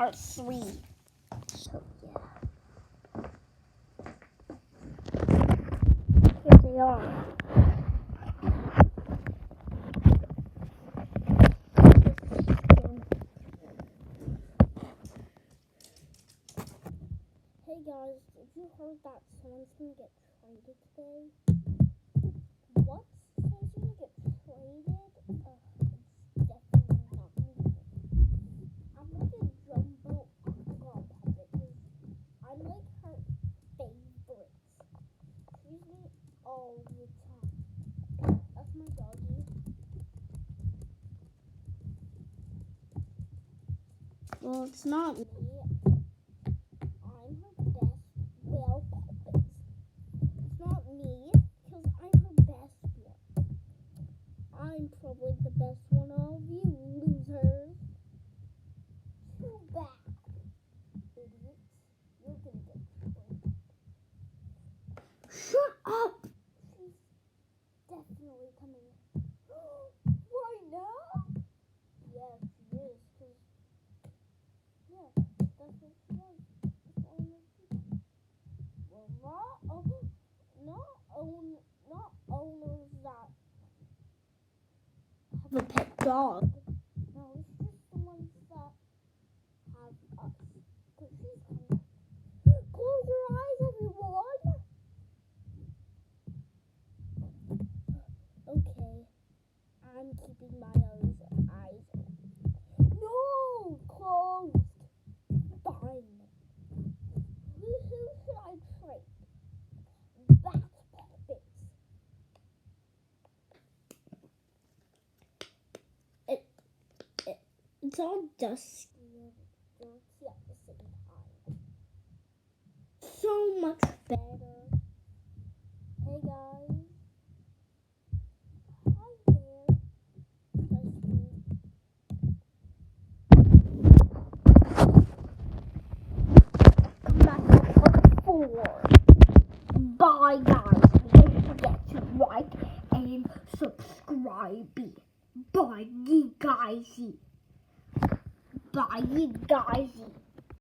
part 3. So yeah. Here they are. Hey guys, did you heard that someone's gonna get traded today? What? Someone's gonna get traded? It's definitely not me. I'm like a jumbo aqua puppet because I'm like her favorite. She's me all the time. That's my doggy. Well, it's not me. I'm her best whale puppet. It's not me, because I'm her best one. I'm probably the best one of you losers. Too bad. Idiots. You're gonna get traded. Shut up! She's definitely coming. Right now? Yeah, she is, because, yeah, that's what she does. That's all I know. Well, not owners that have a pet dog. No, it's just the ones that have us. Because she's coming. Close your eyes, everyone. Okay, I'm keeping my eyes open. No, closed. Fine. Who should I trade? Bat puppets. It's all dusty and dirty at the same time. So much better. Hey guys. Hi there. Dusty. Come back to part 4. Bye guys. Don't forget to like and subscribe. Bye you guys. Bye you guys.